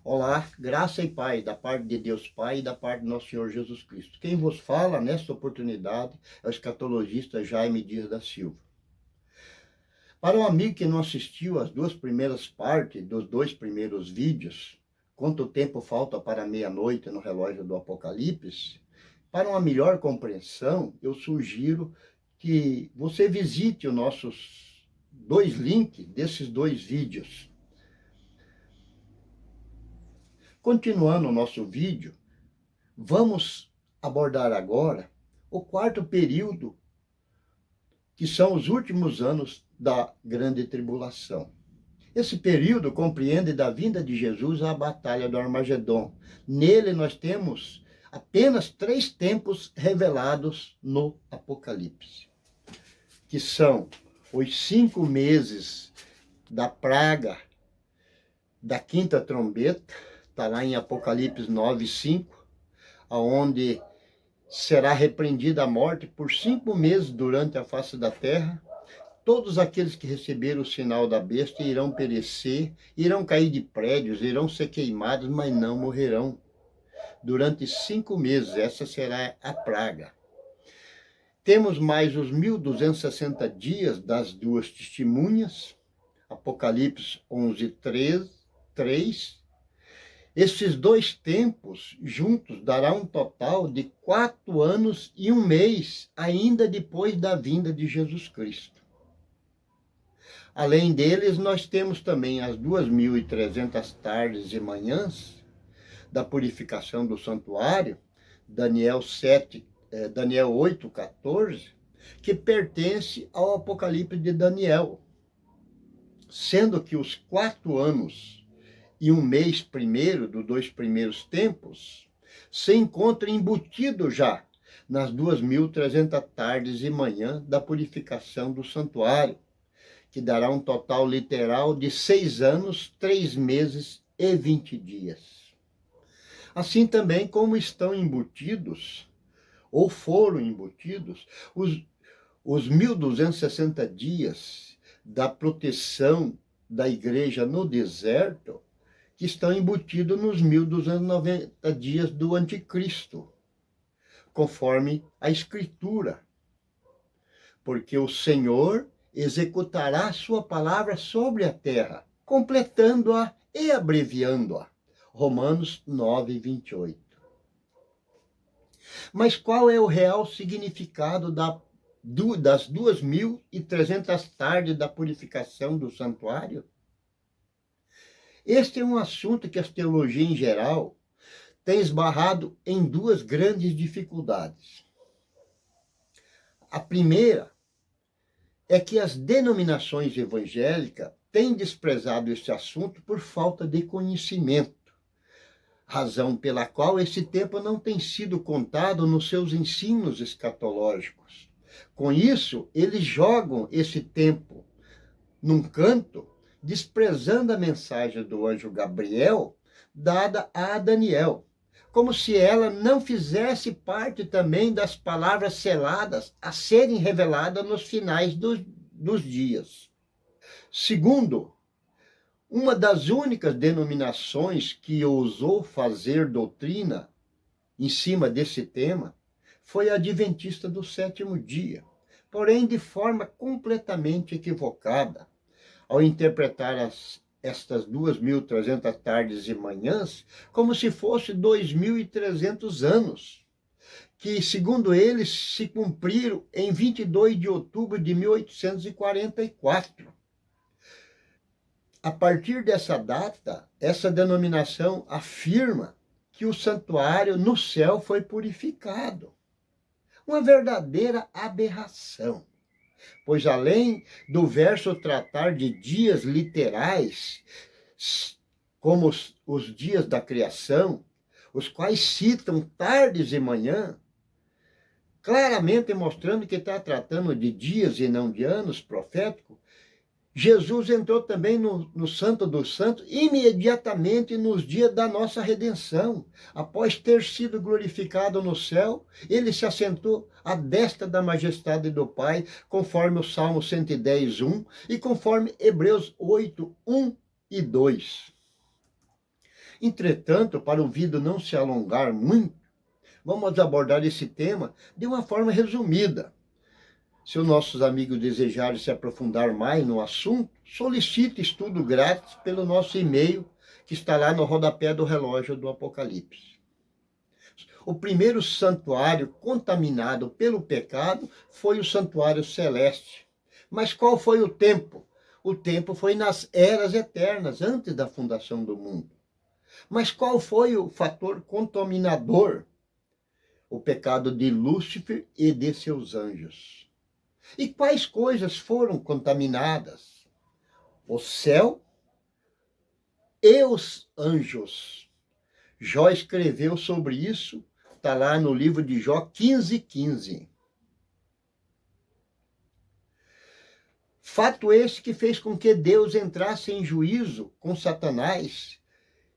Olá, graça e paz da parte de Deus Pai e da parte do nosso Senhor Jesus Cristo. Quem vos fala nesta oportunidade é o escatologista Jaime Dias da Silva. Para um amigo que não assistiu às duas primeiras partes dos dois primeiros vídeos, quanto tempo falta para meia-noite no relógio do Apocalipse, para uma melhor compreensão, eu sugiro que você visite os nossos dois links desses dois vídeos. Continuando o nosso vídeo, vamos abordar agora o quarto período, que são os últimos anos da grande tribulação. Esse período compreende da vinda de Jesus à batalha do Armagedon. Nele nós temos apenas 3 tempos revelados no Apocalipse, que são os 5 meses da praga da quinta trombeta, está lá em Apocalipse 9:5, aonde será repreendida a morte por 5 meses durante a face da terra. Todos aqueles que receberam o sinal da besta irão perecer, irão cair de prédios, irão ser queimados, mas não morrerão. Durante 5 meses, essa será a praga. Temos mais os 1260 dias das duas testemunhas, Apocalipse 11:3. Esses dois tempos juntos dará um total de 4 anos e 1 mês, ainda depois da vinda de Jesus Cristo. Além deles, nós temos também as 2.300 tardes e manhãs da purificação do santuário, Daniel 8:14, que pertence ao Apocalipse de Daniel, sendo que os 4 anos e 1 mês primeiro dos 2 primeiros tempos se encontra embutido já nas 2.300 tardes e manhã da purificação do santuário, que dará um total literal de 6 anos, 3 meses e 20 dias. Assim também como estão embutidos, ou foram embutidos, os 1.260 dias da proteção da igreja no deserto, que estão embutidos nos 1.290 dias do anticristo, conforme a Escritura. Porque o Senhor executará a sua palavra sobre a terra, completando-a e abreviando-a. Romanos 9:28. Mas qual é o real significado das 2.300 tardes da purificação do santuário? Este é um assunto que a teologia em geral tem esbarrado em 2 grandes dificuldades. A primeira é que as denominações evangélicas têm desprezado esse assunto por falta de conhecimento, razão pela qual esse tempo não tem sido contado nos seus ensinos escatológicos. Com isso, eles jogam esse tempo num canto, desprezando a mensagem do anjo Gabriel dada a Daniel, como se ela não fizesse parte também das palavras seladas a serem reveladas nos finais dos dias. Segundo, uma das únicas denominações que ousou fazer doutrina em cima desse tema foi a Adventista do Sétimo Dia, porém de forma completamente equivocada, ao interpretar estas 2.300 tardes e manhãs como se fosse 2.300 anos, que, segundo eles, se cumpriram em 22 de outubro de 1844. A partir dessa data, essa denominação afirma que o santuário no céu foi purificado. Uma verdadeira aberração. Pois além do verso tratar de dias literais, como os dias da criação, os quais citam tardes e manhã, claramente mostrando que está tratando de dias e não de anos proféticos, Jesus entrou também no Santo dos Santos imediatamente nos dias da nossa redenção. Após ter sido glorificado no céu, ele se assentou à destra da majestade do Pai, conforme o Salmo 110:1 e conforme Hebreus 8:1 e 2. Entretanto, para o vídeo não se alongar muito, vamos abordar esse tema de uma forma resumida. Se os nossos amigos desejarem se aprofundar mais no assunto, solicite estudo grátis pelo nosso e-mail, que está lá no rodapé do relógio do Apocalipse. O primeiro santuário contaminado pelo pecado foi o santuário celeste. Mas qual foi o tempo? O tempo foi nas eras eternas, antes da fundação do mundo. Mas qual foi o fator contaminador? O pecado de Lúcifer e de seus anjos. E quais coisas foram contaminadas? O céu e os anjos. Jó escreveu sobre isso, está lá no livro de Jó 15:15. Fato esse que fez com que Deus entrasse em juízo com Satanás,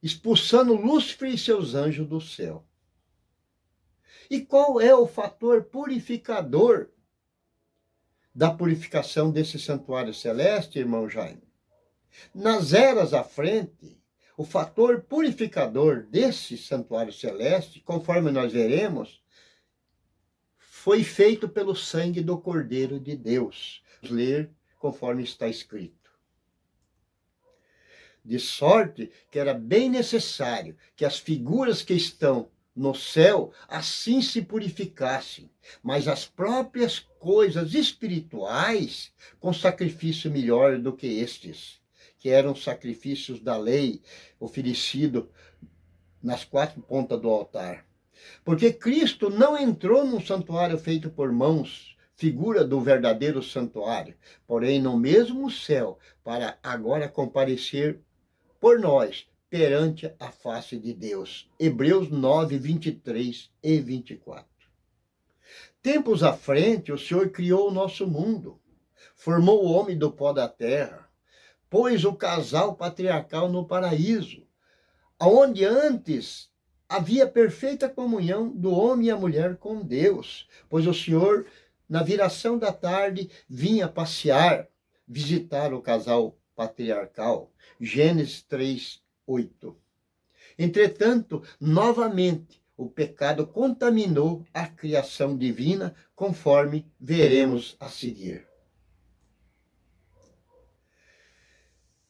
expulsando Lúcifer e seus anjos do céu. E qual é o fator purificador da purificação desse santuário celeste, irmão Jaime? Nas eras à frente, o fator purificador desse santuário celeste, conforme nós veremos, foi feito pelo sangue do Cordeiro de Deus. Vamos ler conforme está escrito. De sorte que era bem necessário que as figuras que estão no céu assim se purificassem, mas as próprias coisas espirituais com sacrifício melhor do que estes, que eram sacrifícios da lei, oferecido nas quatro pontas do altar. Porque Cristo não entrou num santuário feito por mãos, figura do verdadeiro santuário, porém no mesmo céu, para agora comparecer por nós perante a face de Deus. Hebreus 9, 23 e 24. Tempos à frente, o Senhor criou o nosso mundo, formou o homem do pó da terra, pôs o casal patriarcal no paraíso, onde antes havia perfeita comunhão do homem e a mulher com Deus, pois o Senhor, na viração da tarde, vinha passear, visitar o casal patriarcal. Gênesis 3, 8. Entretanto, novamente, o pecado contaminou a criação divina, conforme veremos a seguir.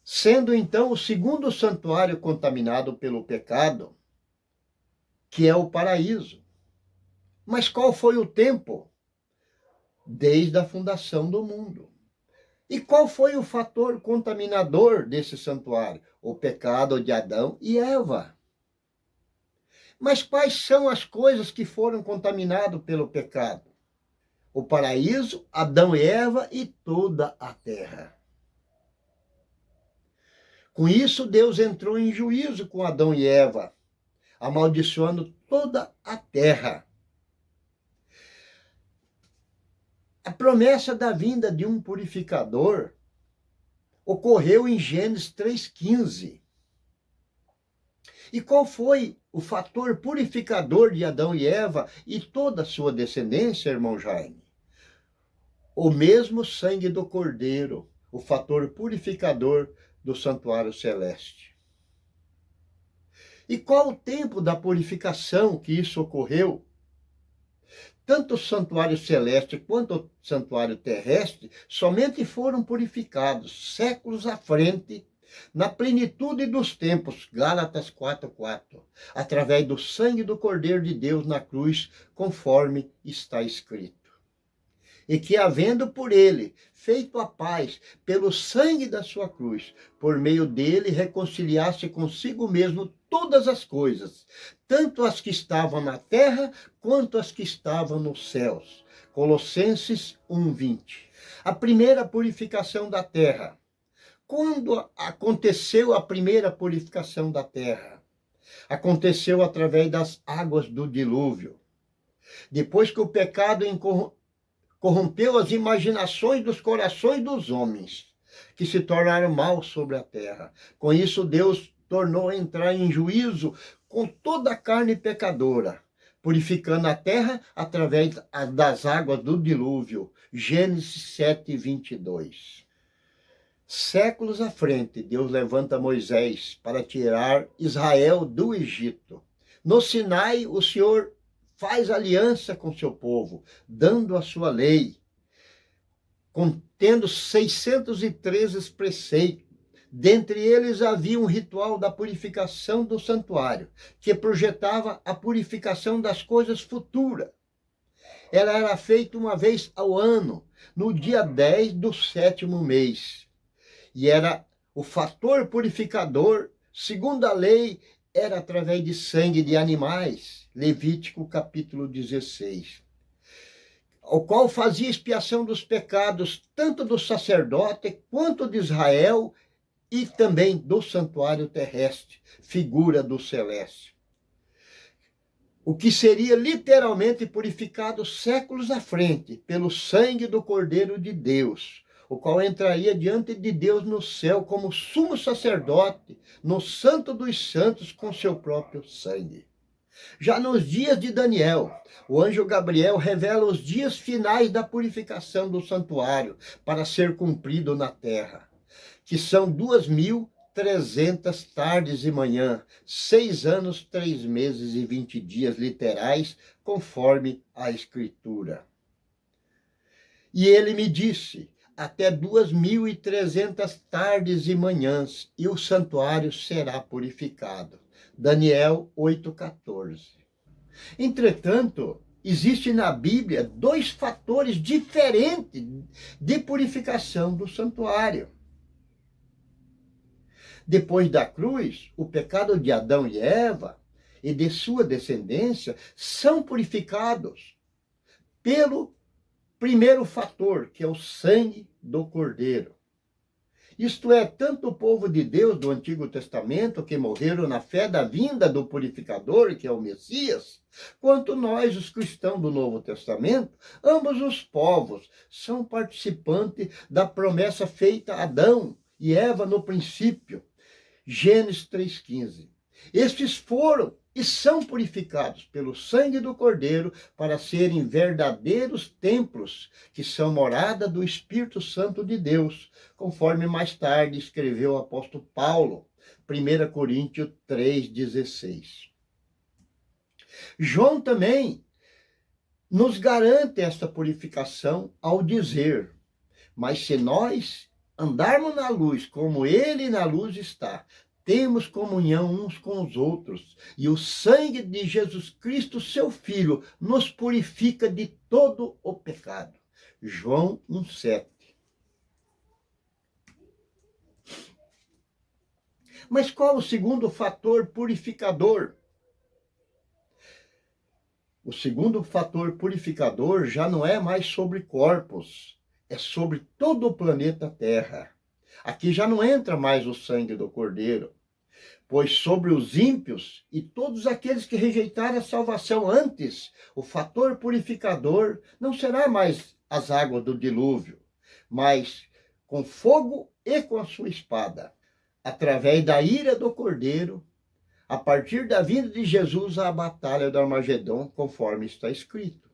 Sendo então o segundo santuário contaminado pelo pecado, que é o paraíso. Mas qual foi o tempo? Desde a fundação do mundo. E qual foi o fator contaminador desse santuário? O pecado de Adão e Eva. Mas quais são as coisas que foram contaminadas pelo pecado? O paraíso, Adão e Eva e toda a terra. Com isso, Deus entrou em juízo com Adão e Eva, amaldiçoando toda a terra. A promessa da vinda de um purificador ocorreu em Gênesis 3,15. E qual foi o fator purificador de Adão e Eva e toda a sua descendência, irmão Jaime? O mesmo sangue do Cordeiro, o fator purificador do santuário celeste. E qual o tempo da purificação que isso ocorreu? Tanto o santuário celeste quanto o santuário terrestre somente foram purificados séculos à frente, na plenitude dos tempos, Gálatas 4:4, através do sangue do Cordeiro de Deus na cruz, conforme está escrito. E que, havendo por ele feito a paz pelo sangue da sua cruz, por meio dele reconciliasse consigo mesmo todas as coisas, tanto as que estavam na terra, quanto as que estavam nos céus. Colossenses 1:20. A primeira purificação da terra. Quando aconteceu a primeira purificação da terra? Aconteceu através das águas do dilúvio. Depois que o pecado corrompeu as imaginações dos corações dos homens, que se tornaram maus sobre a terra. Com isso, Deus tornou a entrar em juízo com toda a carne pecadora, purificando a terra através das águas do dilúvio. Gênesis 7:22. Séculos à frente, Deus levanta Moisés para tirar Israel do Egito. No Sinai, o Senhor faz aliança com seu povo, dando a sua lei, contendo 613 preceitos. Dentre eles havia um ritual da purificação do santuário, que projetava a purificação das coisas futuras. Ela era feita uma vez ao ano, no dia 10 do 7º mês. E era o fator purificador, segundo a lei, era através de sangue de animais. Levítico capítulo 16. O qual fazia expiação dos pecados, tanto do sacerdote quanto de Israel, e também do santuário terrestre, figura do celeste. O que seria literalmente purificado séculos à frente, pelo sangue do Cordeiro de Deus, o qual entraria diante de Deus no céu como sumo sacerdote, no Santo dos Santos, com seu próprio sangue. Já nos dias de Daniel, o anjo Gabriel revela os dias finais da purificação do santuário para ser cumprido na terra, que são 2.300 tardes e manhã, 6 anos, 3 meses e 20 dias literais, conforme a Escritura. E ele me disse, até 2.300 tardes e manhãs, e o santuário será purificado. Daniel 8,14. Entretanto, existe na Bíblia 2 fatores diferentes de purificação do santuário. Depois da cruz, o pecado de Adão e Eva e de sua descendência são purificados pelo primeiro fator, que é o sangue do Cordeiro. Isto é, tanto o povo de Deus do Antigo Testamento, que morreram na fé da vinda do purificador, que é o Messias, quanto nós, os cristãos do Novo Testamento, ambos os povos são participantes da promessa feita a Adão e Eva no princípio. Gênesis 3,15. Estes foram e são purificados pelo sangue do Cordeiro para serem verdadeiros templos, que são morada do Espírito Santo de Deus, conforme mais tarde escreveu o apóstolo Paulo, 1 Coríntios 3,16. João também nos garante esta purificação ao dizer, mas se nós andarmos na luz, como ele na luz está, temos comunhão uns com os outros, e o sangue de Jesus Cristo, seu Filho, nos purifica de todo o pecado. João 1,7. Mas qual o segundo fator purificador? O segundo fator purificador já não é mais sobre corpos, é sobre todo o planeta Terra. Aqui já não entra mais o sangue do Cordeiro, pois sobre os ímpios e todos aqueles que rejeitaram a salvação antes, o fator purificador não será mais as águas do dilúvio, mas com fogo e com a sua espada, através da ira do Cordeiro, a partir da vinda de Jesus à batalha do Armagedon, conforme está escrito.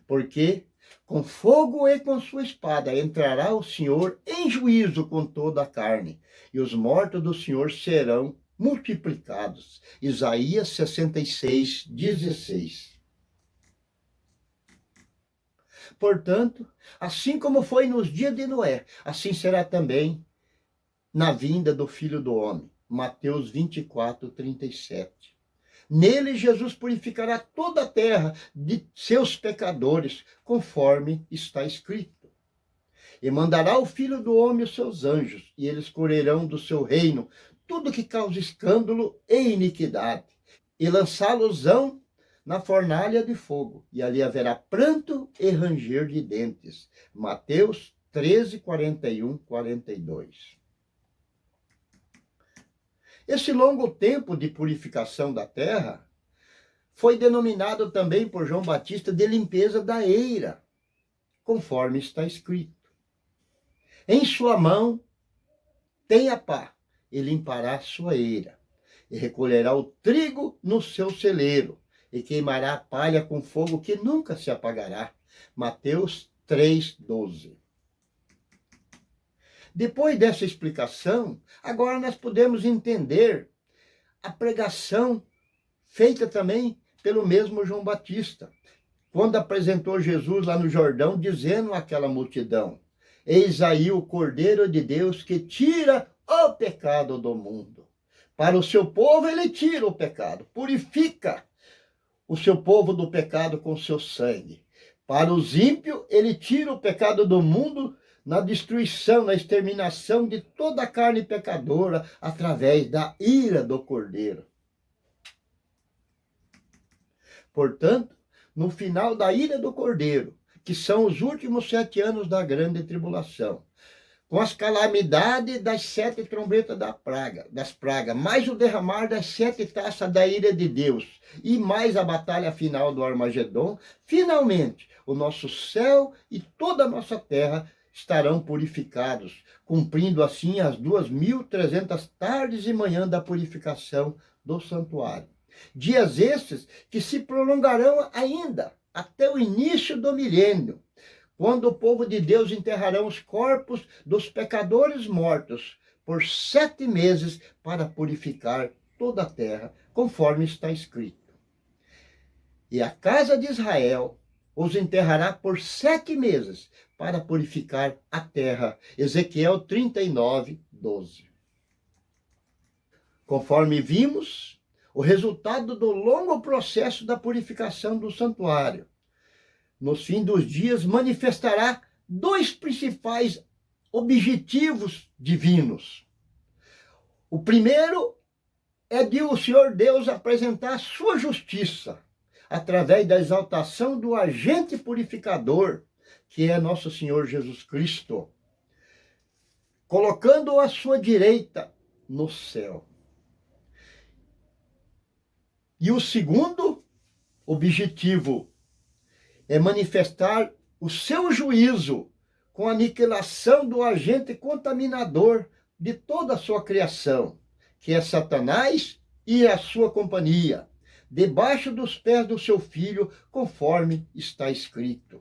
Porque com fogo e com sua espada entrará o Senhor em juízo com toda a carne, e os mortos do Senhor serão multiplicados. Isaías 66:16. Portanto, assim como foi nos dias de Noé, assim será também na vinda do Filho do Homem. Mateus 24:37. Nele Jesus purificará toda a terra de seus pecadores, conforme está escrito. E mandará o Filho do Homem os seus anjos, e eles colherão do seu reino tudo que causa escândalo e iniquidade, e lançá-los-ão na fornalha de fogo, e ali haverá pranto e ranger de dentes. Mateus 13:41-42. Esse longo tempo de purificação da terra foi denominado também por João Batista de limpeza da eira, conforme está escrito. Em sua mão tem a pá, e limpará sua eira, e recolherá o trigo no seu celeiro, e queimará a palha com fogo que nunca se apagará. Mateus 3:12. Depois dessa explicação, agora nós podemos entender a pregação feita também pelo mesmo João Batista, quando apresentou Jesus lá no Jordão, dizendo àquela multidão: eis aí o Cordeiro de Deus que tira o pecado do mundo. Para o seu povo ele tira o pecado, purifica o seu povo do pecado com seu sangue. Para os ímpios ele tira o pecado do mundo na destruição, na exterminação de toda a carne pecadora através da ira do Cordeiro. Portanto, no final da ira do Cordeiro, que são os últimos 7 anos da grande tribulação, com as calamidades das 7 trombetas das pragas, mais o derramar das 7 taças da ira de Deus, e mais a batalha final do Armagedon, finalmente o nosso céu e toda a nossa terra estarão purificados, cumprindo assim as 2.300 tardes e manhã da purificação do santuário. Dias estes que se prolongarão ainda até o início do milênio, quando o povo de Deus enterrarão os corpos dos pecadores mortos por 7 meses para purificar toda a terra, conforme está escrito. E a casa de Israel os enterrará por 7 meses para purificar a terra. Ezequiel 39, 12. Conforme vimos, o resultado do longo processo da purificação do santuário, nos fins dos dias, manifestará 2 principais objetivos divinos. O primeiro é de o Senhor Deus apresentar a sua justiça, através da exaltação do agente purificador, que é nosso Senhor Jesus Cristo, colocando-o à sua direita no céu. E o segundo objetivo é manifestar o seu juízo com a aniquilação do agente contaminador de toda a sua criação, que é Satanás e a sua companhia, debaixo dos pés do seu filho, conforme está escrito.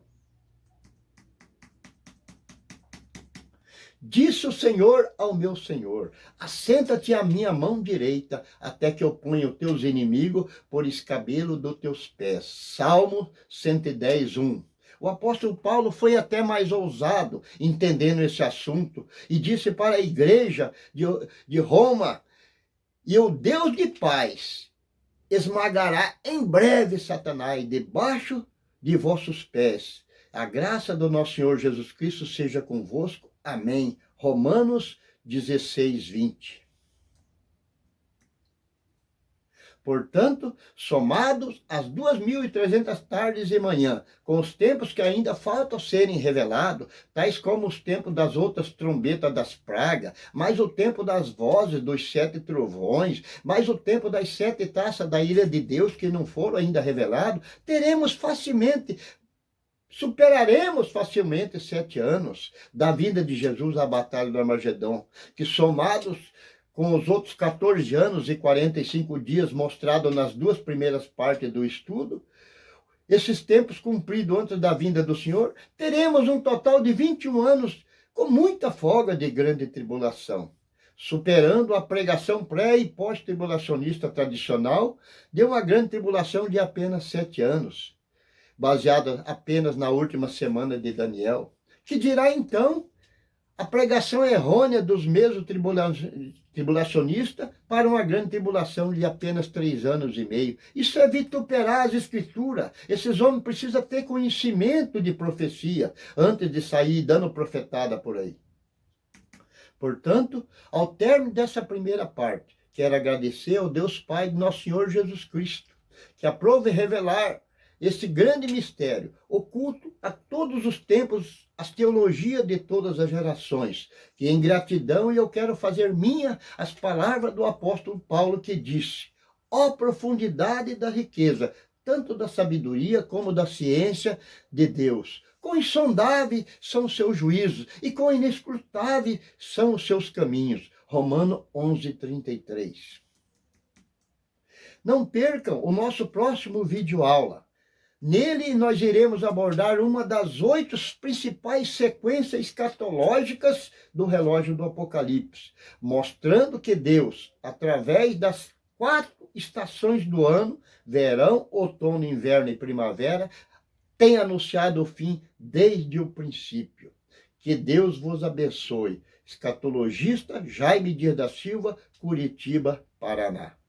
Disse o Senhor ao meu Senhor: assenta-te à minha mão direita, até que eu ponha os teus inimigos por escabelo dos teus pés. Salmo 110, 1. O apóstolo Paulo foi até mais ousado, entendendo esse assunto, e disse para a igreja de Roma: e o Deus de paz esmagará em breve Satanás debaixo de vossos pés. A graça do nosso Senhor Jesus Cristo seja convosco. Amém. Romanos 16, 20. Portanto, somados as 2.300 tardes e manhã, com os tempos que ainda faltam serem revelados, tais como os tempos das outras trombetas das pragas, mais o tempo das vozes dos 7 trovões, mais o tempo das 7 taças da ira de Deus que não foram ainda revelados, superaremos facilmente 7 anos da vinda de Jesus à batalha do Armagedon, que somados com os outros 14 anos e 45 dias mostrados nas 2 primeiras partes do estudo, esses tempos cumpridos antes da vinda do Senhor, teremos um total de 21 anos com muita folga de grande tribulação, superando a pregação pré- e pós-tribulacionista tradicional de uma grande tribulação de apenas 7 anos, baseada apenas na última semana de Daniel, que dirá então a pregação errônea dos mesmos tribulacionistas para uma grande tribulação de apenas 3 anos e meio. Isso é vituperar as escrituras. Esses homens precisam ter conhecimento de profecia antes de sair dando profetada por aí. Portanto, ao término dessa primeira parte, quero agradecer ao Deus Pai de nosso Senhor Jesus Cristo, que aprove revelar esse grande mistério, oculto a todos os tempos, as teologias de todas as gerações, que em gratidão eu quero fazer minha as palavras do apóstolo Paulo, que disse: ó profundidade da riqueza, tanto da sabedoria como da ciência de Deus. Quão insondáveis são os seus juízos e quão inescrutáveis são os seus caminhos. Romanos 11:33. Não percam o nosso próximo vídeo aula, Nele nós iremos abordar uma das 8 principais sequências escatológicas do relógio do Apocalipse, mostrando que Deus, através das 4 estações do ano, verão, outono, inverno e primavera, tem anunciado o fim desde o princípio. Que Deus vos abençoe. Escatologista Jaime Dias da Silva, Curitiba, Paraná.